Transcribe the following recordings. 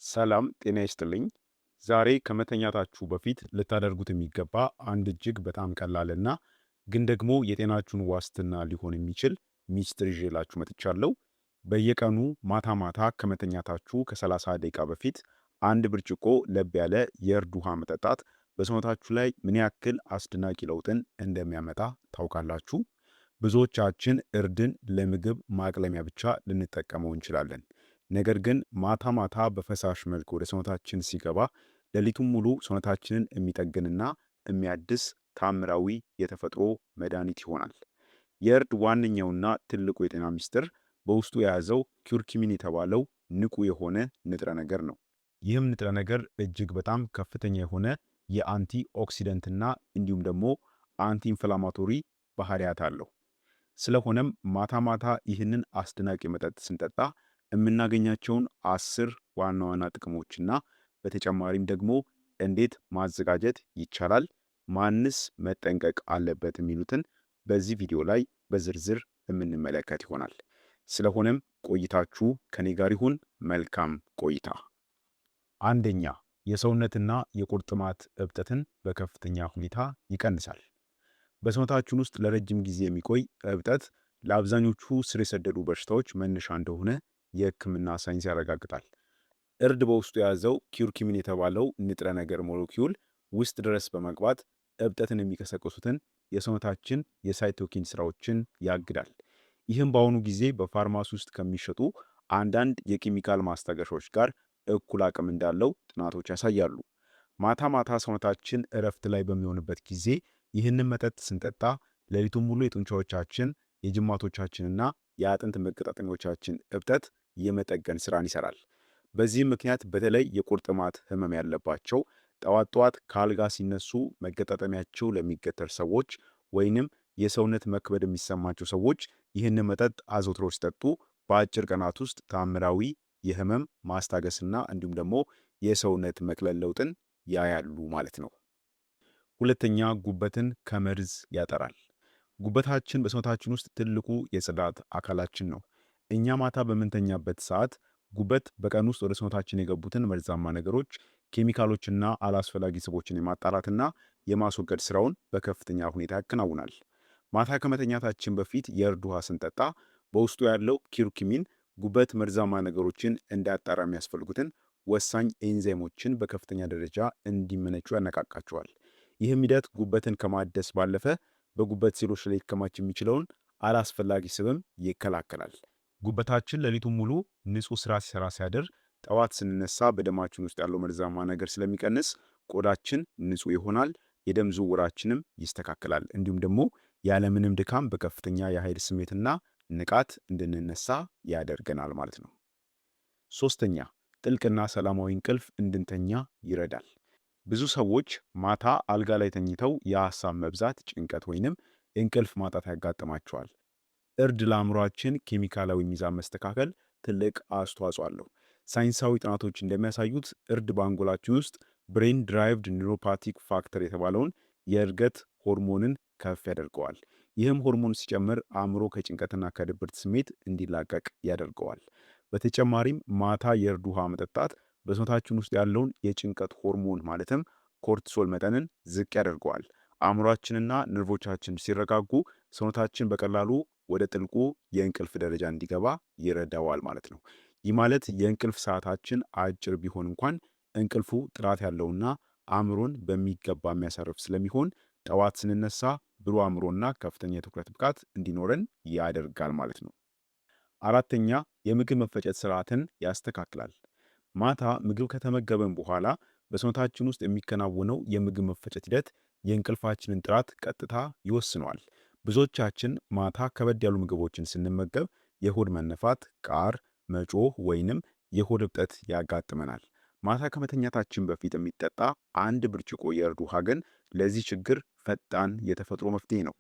ሰላም ጤና ይስጥልኝ። ዛሬ ከመተኛታችሁ በፊት ልታደርጉት የሚገባ አንድ እጅግ በጣም ቀላልና ግን ደግሞ የጤናችሁን ዋስትና ሊሆን የሚችል ሚስጥር ይዤላችሁ መጥቻለሁ። በየቀኑ ማታ ማታ ከመተኛታችሁ ከ30 ደቂቃ በፊት አንድ ብርጭቆ ለብ ያለ የእርድ ውሃ መጠጣት በሰውነታችሁ ላይ ምን ያክል አስደናቂ ለውጥን እንደሚያመጣ ታውቃላችሁ? ብዙዎቻችን እርድን ለምግብ ማቅለሚያ ብቻ ልንጠቀመው እንችላለን። ነገር ግን ማታ ማታ በፈሳሽ መልክ ወደ ሰውነታችን ሲገባ ሌሊቱን ሙሉ ሰውነታችንን የሚጠግንና የሚያድስ ታምራዊ የተፈጥሮ መድኃኒት ይሆናል። የእርድ ዋነኛውና ትልቁ የጤና ሚስጥር በውስጡ የያዘው ኪርኩሚን የተባለው ንቁ የሆነ ንጥረ ነገር ነው። ይህም ንጥረ ነገር እጅግ በጣም ከፍተኛ የሆነ የአንቲ ኦክሲደንትና እንዲሁም ደግሞ አንቲ ኢንፍላማቶሪ ባህሪያት አለው። ስለሆነም ማታ ማታ ይህንን አስደናቂ መጠጥ ስንጠጣ የምናገኛቸውን 10 ዋና ዋና ጥቅሞችና በተጨማሪም ደግሞ እንዴት ማዘጋጀት ይቻላል፣ ማንስ መጠንቀቅ አለበት የሚሉትን በዚህ ቪዲዮ ላይ በዝርዝር የምንመለከት ይሆናል። ስለሆነም ቆይታችሁ ከኔ ጋር ይሁን። መልካም ቆይታ። አንደኛ፣ የሰውነትና የቁርጥማት እብጠትን በከፍተኛ ሁኔታ ይቀንሳል። በሰውነታችን ውስጥ ለረጅም ጊዜ የሚቆይ እብጠት ለአብዛኞቹ ስር የሰደዱ በሽታዎች መነሻ እንደሆነ የሕክምና ሳይንስ ያረጋግጣል። እርድ በውስጡ የያዘው ኪርኩሚን የተባለው ንጥረ ነገር ሞለኪውል ውስጥ ድረስ በመግባት እብጠትን የሚቀሰቅሱትን የሰውነታችን የሳይቶኪን ስራዎችን ያግዳል። ይህም በአሁኑ ጊዜ በፋርማሲ ውስጥ ከሚሸጡ አንዳንድ የኬሚካል ማስታገሻዎች ጋር እኩል አቅም እንዳለው ጥናቶች ያሳያሉ። ማታ ማታ ሰውነታችን እረፍት ላይ በሚሆንበት ጊዜ ይህንን መጠጥ ስንጠጣ ሌሊቱን ሙሉ የጡንቻዎቻችን የጅማቶቻችንና የአጥንት መገጣጠሚያዎቻችን እብጠት የመጠገን ስራን ይሰራል። በዚህም ምክንያት በተለይ የቁርጥማት ህመም ያለባቸው ጠዋት ጠዋት ከአልጋ ሲነሱ መገጣጠሚያቸው ለሚገተር ሰዎች ወይንም የሰውነት መክበድ የሚሰማቸው ሰዎች ይህንን መጠጥ አዘውትረው ሲጠጡ በአጭር ቀናት ውስጥ ታምራዊ የህመም ማስታገስና እንዲሁም ደግሞ የሰውነት መቅለል ለውጥን ያያሉ ማለት ነው። ሁለተኛ፣ ጉበትን ከመርዝ ያጠራል። ጉበታችን በሰውነታችን ውስጥ ትልቁ የጽዳት አካላችን ነው። እኛ ማታ በምንተኛበት ሰዓት ጉበት በቀን ውስጥ ወደ ሰውነታችን የገቡትን መርዛማ ነገሮች፣ ኬሚካሎችና አላስፈላጊ ስቦችን የማጣራትና የማስወገድ ስራውን በከፍተኛ ሁኔታ ያከናውናል። ማታ ከመተኛታችን በፊት የእርድ ውሃ ስንጠጣ በውስጡ ያለው ኪርኩሚን ጉበት መርዛማ ነገሮችን እንዳያጣራ የሚያስፈልጉትን ወሳኝ ኤንዛይሞችን በከፍተኛ ደረጃ እንዲመነጩ ያነቃቃቸዋል። ይህም ሂደት ጉበትን ከማደስ ባለፈ በጉበት ሴሎች ላይ ሊከማች የሚችለውን አላስፈላጊ ስብም ይከላከላል። ጉበታችን ሌሊቱን ሙሉ ንጹህ ስራ ሲሰራ ሲያድር ጠዋት ስንነሳ በደማችን ውስጥ ያለው መርዛማ ነገር ስለሚቀንስ ቆዳችን ንጹህ ይሆናል፣ የደም ዝውውራችንም ይስተካከላል። እንዲሁም ደግሞ ያለምንም ድካም በከፍተኛ የኃይል ስሜትና ንቃት እንድንነሳ ያደርገናል ማለት ነው። ሶስተኛ፣ ጥልቅና ሰላማዊ እንቅልፍ እንድንተኛ ይረዳል። ብዙ ሰዎች ማታ አልጋ ላይ ተኝተው የሐሳብ መብዛት፣ ጭንቀት ወይንም እንቅልፍ ማጣት ያጋጥማቸዋል። እርድ ለአእምሯችን ኬሚካላዊ ሚዛን መስተካከል ትልቅ አስተዋጽኦ አለው። ሳይንሳዊ ጥናቶች እንደሚያሳዩት እርድ በአንጎላችን ውስጥ ብሬን ድራይቭድ ኒውሮፓቲክ ፋክተር የተባለውን የእድገት ሆርሞንን ከፍ ያደርገዋል። ይህም ሆርሞን ሲጨምር አእምሮ ከጭንቀትና ከድብርት ስሜት እንዲላቀቅ ያደርገዋል። በተጨማሪም ማታ የእርድ ውሃ መጠጣት በሰውነታችን ውስጥ ያለውን የጭንቀት ሆርሞን ማለትም ኮርቲሶል መጠንን ዝቅ ያደርገዋል። አእምሯችንና ነርቮቻችን ሲረጋጉ ሰውነታችን በቀላሉ ወደ ጥልቁ የእንቅልፍ ደረጃ እንዲገባ ይረዳዋል ማለት ነው። ይህ ማለት የእንቅልፍ ሰዓታችን አጭር ቢሆን እንኳን እንቅልፉ ጥራት ያለውና አእምሮን በሚገባ የሚያሳርፍ ስለሚሆን ጠዋት ስንነሳ ብሩህ አእምሮና ከፍተኛ የትኩረት ብቃት እንዲኖረን ያደርጋል ማለት ነው። አራተኛ፣ የምግብ መፈጨት ስርዓትን ያስተካክላል። ማታ ምግብ ከተመገበን በኋላ በሰውነታችን ውስጥ የሚከናወነው የምግብ መፈጨት ሂደት የእንቅልፋችንን ጥራት ቀጥታ ይወስነዋል። ብዙዎቻችን ማታ ከበድ ያሉ ምግቦችን ስንመገብ የሆድ መነፋት፣ ቃር፣ መጮህ ወይንም የሆድ እብጠት ያጋጥመናል። ማታ ከመተኛታችን በፊት የሚጠጣ አንድ ብርጭቆ የእርድ ውሃ ግን ለዚህ ችግር ፈጣን የተፈጥሮ መፍትሄ ነው።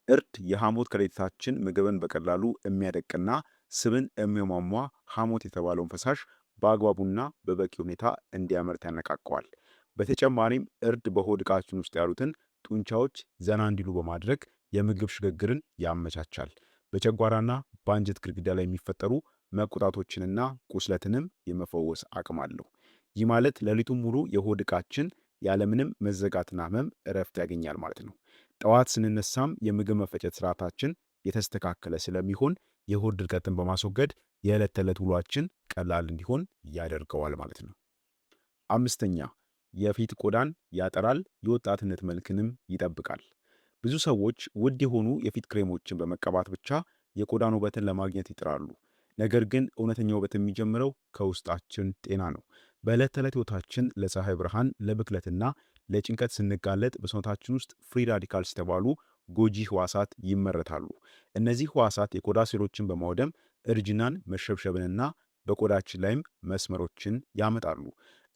እርድ የሐሞት ከረጢታችን ምግብን በቀላሉ የሚያደቅና ስብን የሚያሟሟ ሐሞት የተባለውን ፈሳሽ በአግባቡና በበቂ ሁኔታ እንዲያመርት ያነቃቀዋል። በተጨማሪም እርድ በሆድ ዕቃችን ውስጥ ያሉትን ጡንቻዎች ዘና እንዲሉ በማድረግ የምግብ ሽግግርን ያመቻቻል። በጨጓራና በአንጀት ግድግዳ ላይ የሚፈጠሩ መቆጣቶችንና ቁስለትንም የመፈወስ አቅም አለው። ይህ ማለት ሌሊቱን ሙሉ የሆድ ዕቃችን ያለምንም መዘጋትና ህመም እረፍት ያገኛል ማለት ነው። ጠዋት ስንነሳም የምግብ መፈጨት ስርዓታችን የተስተካከለ ስለሚሆን የሆድ ድርቀትን በማስወገድ የዕለት ተዕለት ውሏችን ቀላል እንዲሆን ያደርገዋል ማለት ነው። አምስተኛ የፊት ቆዳን ያጠራል፣ የወጣትነት መልክንም ይጠብቃል። ብዙ ሰዎች ውድ የሆኑ የፊት ክሬሞችን በመቀባት ብቻ የቆዳን ውበትን ለማግኘት ይጥራሉ። ነገር ግን እውነተኛ ውበት የሚጀምረው ከውስጣችን ጤና ነው። በዕለት ተዕለት ሕይወታችን ለፀሐይ ብርሃን፣ ለብክለትና ለጭንቀት ስንጋለጥ በሰውነታችን ውስጥ ፍሪ ራዲካልስ የተባሉ ጎጂ ህዋሳት ይመረታሉ። እነዚህ ህዋሳት የቆዳ ሴሎችን በማውደም እርጅናን፣ መሸብሸብንና በቆዳችን ላይም መስመሮችን ያመጣሉ።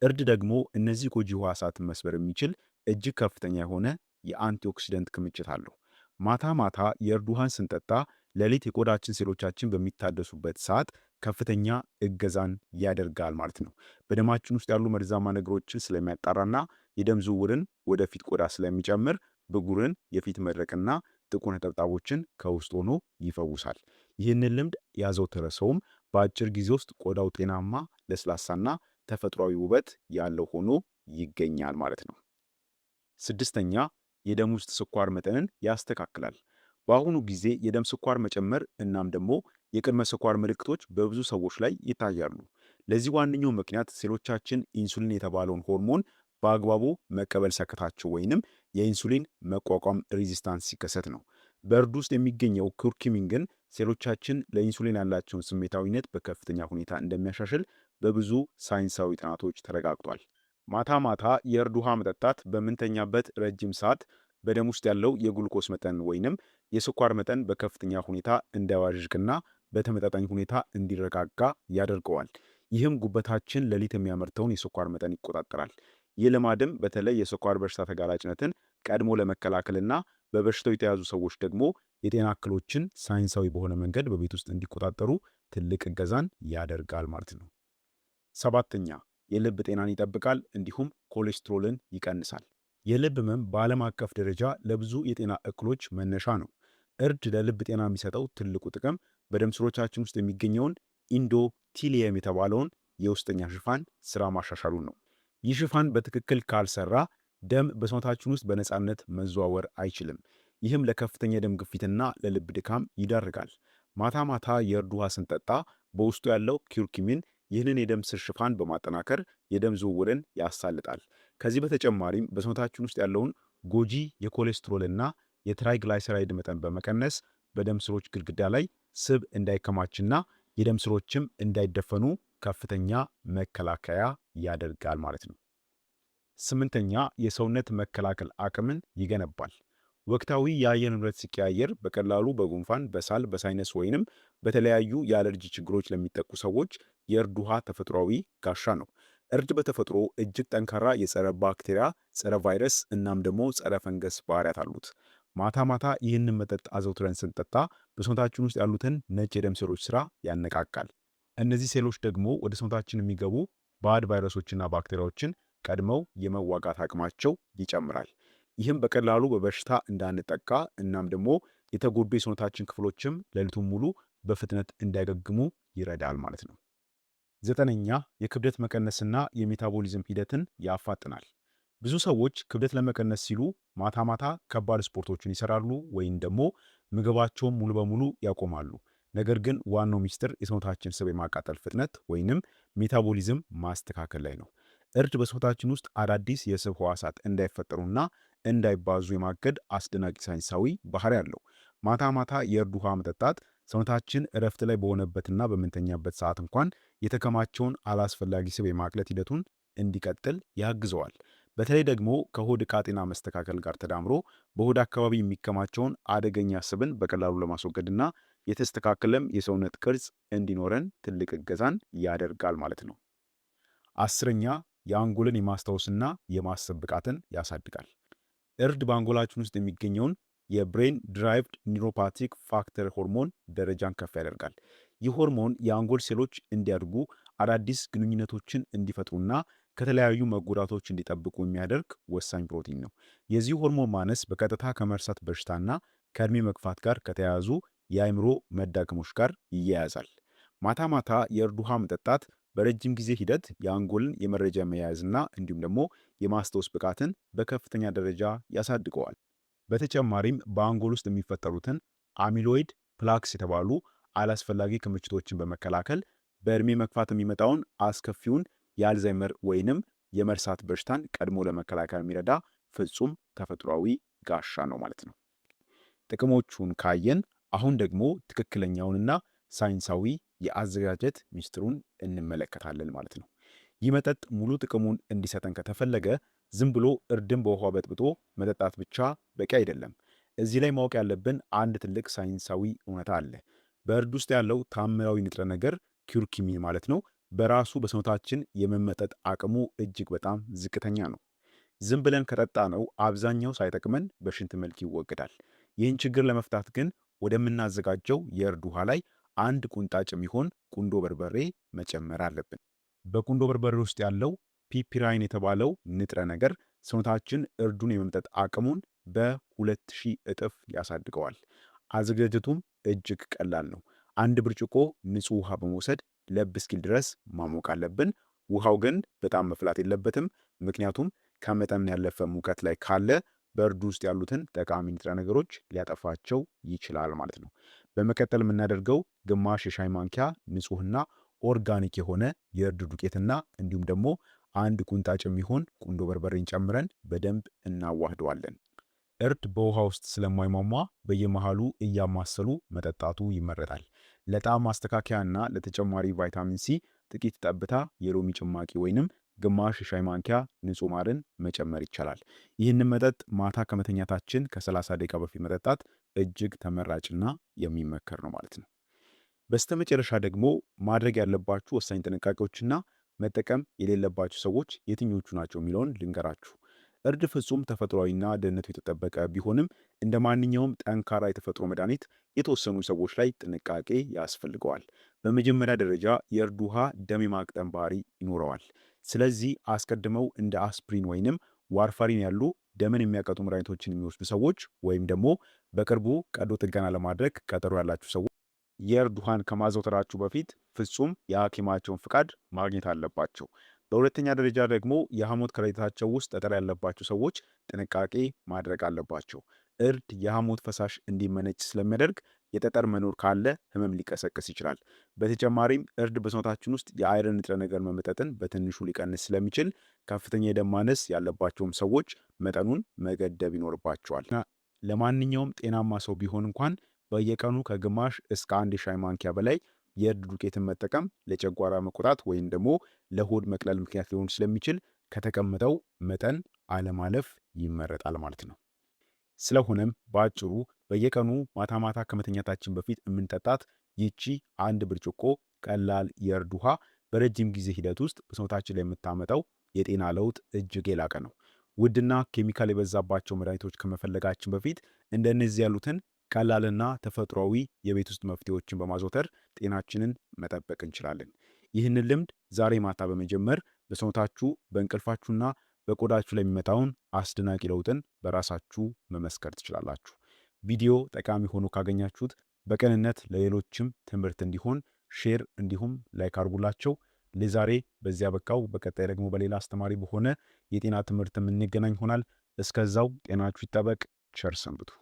እርድ ደግሞ እነዚህ ጎጂ ህዋሳትን መስበር የሚችል እጅግ ከፍተኛ የሆነ የአንቲኦክሲደንት ክምችት አለው። ማታ ማታ የእርድ ውሃን ስንጠጣ ሌሊት የቆዳችን ሴሎቻችን በሚታደሱበት ሰዓት ከፍተኛ እገዛን ያደርጋል ማለት ነው። በደማችን ውስጥ ያሉ መርዛማ ነገሮችን ስለሚያጣራና የደም ዝውውርን ወደፊት ቆዳ ስለሚጨምር ብጉርን፣ የፊት መድረቅና ጥቁር ነጠብጣቦችን ከውስጥ ሆኖ ይፈውሳል። ይህንን ልምድ ያዘወተረ ሰውም በአጭር ጊዜ ውስጥ ቆዳው ጤናማ፣ ለስላሳና ተፈጥሯዊ ውበት ያለው ሆኖ ይገኛል ማለት ነው። ስድስተኛ የደም ውስጥ ስኳር መጠንን ያስተካክላል። በአሁኑ ጊዜ የደም ስኳር መጨመር እናም ደግሞ የቅድመ ስኳር ምልክቶች በብዙ ሰዎች ላይ ይታያሉ። ለዚህ ዋነኛው ምክንያት ሴሎቻችን ኢንሱሊን የተባለውን ሆርሞን በአግባቡ መቀበል ሲያቅታቸው ወይንም የኢንሱሊን መቋቋም ሬዚስታንስ ሲከሰት ነው። በእርድ ውስጥ የሚገኘው ኩርኩሚን ግን ሴሎቻችን ለኢንሱሊን ያላቸውን ስሜታዊነት በከፍተኛ ሁኔታ እንደሚያሻሽል በብዙ ሳይንሳዊ ጥናቶች ተረጋግጧል። ማታ ማታ የእርድ ውሃ መጠጣት በምንተኛበት ረጅም ሰዓት በደም ውስጥ ያለው የግሉኮስ መጠን ወይንም የስኳር መጠን በከፍተኛ ሁኔታ እንዳይዋዥቅና በተመጣጣኝ ሁኔታ እንዲረጋጋ ያደርገዋል። ይህም ጉበታችን ሌሊት የሚያመርተውን የስኳር መጠን ይቆጣጠራል። ይህ ልማድም በተለይ የስኳር በሽታ ተጋላጭነትን ቀድሞ ለመከላከልና በበሽታው የተያዙ ሰዎች ደግሞ የጤና እክሎችን ሳይንሳዊ በሆነ መንገድ በቤት ውስጥ እንዲቆጣጠሩ ትልቅ እገዛን ያደርጋል ማለት ነው። ሰባተኛ የልብ ጤናን ይጠብቃል፣ እንዲሁም ኮሌስትሮልን ይቀንሳል። የልብ ህመም በዓለም አቀፍ ደረጃ ለብዙ የጤና እክሎች መነሻ ነው። እርድ ለልብ ጤና የሚሰጠው ትልቁ ጥቅም በደም ስሮቻችን ውስጥ የሚገኘውን ኢንዶቲሊየም የተባለውን የውስጠኛ ሽፋን ስራ ማሻሻሉ ነው። ይህ ሽፋን በትክክል ካልሰራ ደም በሰውነታችን ውስጥ በነፃነት መዘዋወር አይችልም። ይህም ለከፍተኛ የደም ግፊትና ለልብ ድካም ይዳርጋል። ማታ ማታ የእርድ ውሃ ስንጠጣ በውስጡ ያለው ኩርኩሚን ይህንን የደም ስር ሽፋን በማጠናከር የደም ዝውውርን ያሳልጣል። ከዚህ በተጨማሪም በሰውነታችን ውስጥ ያለውን ጎጂ የኮሌስትሮልና የትራይግላይሰራይድ መጠን በመቀነስ በደም ስሮች ግድግዳ ላይ ስብ እንዳይከማችና የደም ስሮችም እንዳይደፈኑ ከፍተኛ መከላከያ ያደርጋል ማለት ነው። ስምንተኛ የሰውነት መከላከል አቅምን ይገነባል። ወቅታዊ የአየር ንብረት ሲቀያየር በቀላሉ በጉንፋን፣ በሳል፣ በሳይነስ ወይንም በተለያዩ የአለርጂ ችግሮች ለሚጠቁ ሰዎች የእርድ ውሃ ተፈጥሯዊ ጋሻ ነው። እርድ በተፈጥሮ እጅግ ጠንካራ የጸረ ባክቴሪያ፣ ጸረ ቫይረስ እናም ደግሞ ጸረ ፈንገስ ባህሪያት አሉት። ማታ ማታ ይህንን መጠጥ አዘውትረን ስንጠጣ በሰውነታችን ውስጥ ያሉትን ነጭ የደም ሴሎች ስራ ያነቃቃል። እነዚህ ሴሎች ደግሞ ወደ ሰውነታችን የሚገቡ ባዕድ ቫይረሶችና ባክቴሪያዎችን ቀድመው የመዋጋት አቅማቸው ይጨምራል። ይህም በቀላሉ በበሽታ እንዳንጠቃ እናም ደግሞ የተጎዱ የሰውነታችን ክፍሎችም ሌሊቱን ሙሉ በፍጥነት እንዳያገግሙ ይረዳል ማለት ነው። ዘጠነኛ የክብደት መቀነስና የሜታቦሊዝም ሂደትን ያፋጥናል። ብዙ ሰዎች ክብደት ለመቀነስ ሲሉ ማታ ማታ ከባድ ስፖርቶችን ይሰራሉ ወይም ደግሞ ምግባቸውን ሙሉ በሙሉ ያቆማሉ። ነገር ግን ዋናው ሚስጥር የሰውነታችን ስብ የማቃጠል ፍጥነት ወይንም ሜታቦሊዝም ማስተካከል ላይ ነው። እርድ በሰውነታችን ውስጥ አዳዲስ የስብ ህዋሳት እንዳይፈጠሩና እንዳይባዙ የማገድ አስደናቂ ሳይንሳዊ ባህሪ አለው። ማታ ማታ የእርድ ውሃ መጠጣት ሰውነታችን እረፍት ላይ በሆነበትና በምንተኛበት ሰዓት እንኳን የተከማቸውን አላስፈላጊ ስብ የማቅለጥ ሂደቱን እንዲቀጥል ያግዘዋል። በተለይ ደግሞ ከሆድ ዕቃ ጤና መስተካከል ጋር ተዳምሮ በሆድ አካባቢ የሚከማቸውን አደገኛ ስብን በቀላሉ ለማስወገድና የተስተካከለም የሰውነት ቅርጽ እንዲኖረን ትልቅ እገዛን ያደርጋል ማለት ነው። አስረኛ የአንጎልን የማስታወስና የማሰብ ብቃትን ያሳድጋል። እርድ በአንጎላችን ውስጥ የሚገኘውን የብሬን ድራይቭድ ኒውሮፓቲክ ፋክተር ሆርሞን ደረጃን ከፍ ያደርጋል። ይህ ሆርሞን የአንጎል ሴሎች እንዲያድጉ፣ አዳዲስ ግንኙነቶችን እንዲፈጥሩና ከተለያዩ መጎዳቶች እንዲጠብቁ የሚያደርግ ወሳኝ ፕሮቲን ነው። የዚህ ሆርሞን ማነስ በቀጥታ ከመርሳት በሽታና ከእድሜ መግፋት ጋር ከተያያዙ የአእምሮ መዳከሞች ጋር ይያያዛል። ማታ ማታ የእርድ ውሃ መጠጣት በረጅም ጊዜ ሂደት የአንጎልን የመረጃ መያዝና እንዲሁም ደግሞ የማስታወስ ብቃትን በከፍተኛ ደረጃ ያሳድገዋል። በተጨማሪም በአንጎል ውስጥ የሚፈጠሩትን አሚሎይድ ፕላክስ የተባሉ አላስፈላጊ ክምችቶችን በመከላከል በእድሜ መግፋት የሚመጣውን አስከፊውን የአልዛይመር ወይንም የመርሳት በሽታን ቀድሞ ለመከላከል የሚረዳ ፍጹም ተፈጥሯዊ ጋሻ ነው ማለት ነው። ጥቅሞቹን ካየን አሁን ደግሞ ትክክለኛውንና ሳይንሳዊ የአዘጋጀት ሚስጥሩን እንመለከታለን ማለት ነው። ይህ መጠጥ ሙሉ ጥቅሙን እንዲሰጠን ከተፈለገ ዝም ብሎ እርድን በውሃ በጥብጦ መጠጣት ብቻ በቂ አይደለም። እዚህ ላይ ማወቅ ያለብን አንድ ትልቅ ሳይንሳዊ እውነታ አለ። በእርድ ውስጥ ያለው ታምራዊ ንጥረ ነገር ኪርኩሚን ማለት ነው በራሱ በሰውነታችን የመመጠጥ አቅሙ እጅግ በጣም ዝቅተኛ ነው። ዝም ብለን ከጠጣ ነው አብዛኛው ሳይጠቅመን በሽንት መልክ ይወገዳል። ይህን ችግር ለመፍታት ግን ወደምናዘጋጀው የእርድ ውሃ ላይ አንድ ቁንጣጭ የሚሆን ቁንዶ በርበሬ መጨመር አለብን። በቁንዶ በርበሬ ውስጥ ያለው ፒፒራይን የተባለው ንጥረ ነገር ሰውነታችን እርዱን የመምጠጥ አቅሙን በ2000 እጥፍ ያሳድገዋል። አዘገጃጀቱም እጅግ ቀላል ነው። አንድ ብርጭቆ ንጹህ ውሃ በመውሰድ ለብ እስኪል ድረስ ማሞቅ አለብን። ውሃው ግን በጣም መፍላት የለበትም። ምክንያቱም ከመጠን ያለፈ ሙቀት ላይ ካለ በእርዱ ውስጥ ያሉትን ጠቃሚ ንጥረ ነገሮች ሊያጠፋቸው ይችላል ማለት ነው። በመቀጠል የምናደርገው ግማሽ የሻይ ማንኪያ ንጹህና ኦርጋኒክ የሆነ የእርድ ዱቄትና እንዲሁም ደግሞ አንድ ቁንጣጭ የሚሆን ቁንዶ በርበሬን ጨምረን በደንብ እናዋህደዋለን። እርድ በውሃ ውስጥ ስለማይሟሟ በየመሃሉ እያማሰሉ መጠጣቱ ይመረጣል። ለጣዕም ማስተካከያና ለተጨማሪ ቫይታሚን ሲ ጥቂት ጠብታ የሎሚ ጭማቂ ወይንም ግማሽ የሻይ ማንኪያ ንጹህ ማርን መጨመር ይቻላል። ይህንን መጠጥ ማታ ከመተኛታችን ከ30 ደቂቃ በፊት መጠጣት እጅግ ተመራጭና የሚመከር ነው ማለት ነው። በስተመጨረሻ ደግሞ ማድረግ ያለባችሁ ወሳኝ ጥንቃቄዎችና መጠቀም የሌለባችሁ ሰዎች የትኞቹ ናቸው የሚለውን ልንገራችሁ። እርድ ፍጹም ተፈጥሯዊና ደህንነቱ የተጠበቀ ቢሆንም እንደ ማንኛውም ጠንካራ የተፈጥሮ መድኃኒት የተወሰኑ ሰዎች ላይ ጥንቃቄ ያስፈልገዋል። በመጀመሪያ ደረጃ የእርድ ውሃ ደም የማቅጠን ባህሪ ይኖረዋል። ስለዚህ አስቀድመው እንደ አስፕሪን ወይንም ዋርፋሪን ያሉ ደምን የሚያቀጡ መድኃኒቶችን የሚወስዱ ሰዎች ወይም ደግሞ በቅርቡ ቀዶ ጥገና ለማድረግ ቀጠሮ ያላችሁ ሰዎች የእርድ ውሃን ከማዘውተራችሁ በፊት ፍጹም የሐኪማቸውን ፍቃድ ማግኘት አለባቸው። በሁለተኛ ደረጃ ደግሞ የሐሞት ከረጢታቸው ውስጥ ጠጠር ያለባቸው ሰዎች ጥንቃቄ ማድረግ አለባቸው። እርድ የሐሞት ፈሳሽ እንዲመነጭ ስለሚያደርግ የጠጠር መኖር ካለ ህመም ሊቀሰቅስ ይችላል። በተጨማሪም እርድ በሰውነታችን ውስጥ የአይረን ንጥረ ነገር መመጠጥን በትንሹ ሊቀንስ ስለሚችል ከፍተኛ የደም ማነስ ያለባቸውም ሰዎች መጠኑን መገደብ ይኖርባቸዋል። ለማንኛውም ጤናማ ሰው ቢሆን እንኳን በየቀኑ ከግማሽ እስከ አንድ የሻይ ማንኪያ በላይ የእርድ ዱቄትን መጠቀም ለጨጓራ መቆጣት ወይም ደግሞ ለሆድ መቅለል ምክንያት ሊሆን ስለሚችል ከተቀመጠው መጠን አለማለፍ ይመረጣል ማለት ነው። ስለሆነም በአጭሩ በየቀኑ ማታ ማታ ከመተኛታችን በፊት የምንጠጣት ይቺ አንድ ብርጭቆ ቀላል የእርድ ውሃ በረጅም ጊዜ ሂደት ውስጥ በሰውነታችን ላይ የምታመጣው የጤና ለውጥ እጅግ የላቀ ነው። ውድና ኬሚካል የበዛባቸው መድኃኒቶች ከመፈለጋችን በፊት እንደነዚህ ያሉትን ቀላልና ተፈጥሯዊ የቤት ውስጥ መፍትሄዎችን በማዘውተር ጤናችንን መጠበቅ እንችላለን። ይህንን ልምድ ዛሬ ማታ በመጀመር በሰውነታችሁ በእንቅልፋችሁና በቆዳችሁ ላይ የሚመጣውን አስደናቂ ለውጥን በራሳችሁ መመስከር ትችላላችሁ። ቪዲዮ ጠቃሚ ሆኖ ካገኛችሁት በቅንነት ለሌሎችም ትምህርት እንዲሆን ሼር እንዲሁም ላይክ አድርጉላቸው። ለዛሬ በዚያ በቃው። በቀጣይ ደግሞ በሌላ አስተማሪ በሆነ የጤና ትምህርት የምንገናኝ ይሆናል። እስከዛው ጤናችሁ ይጠበቅ። ቸር ሰንብቱ።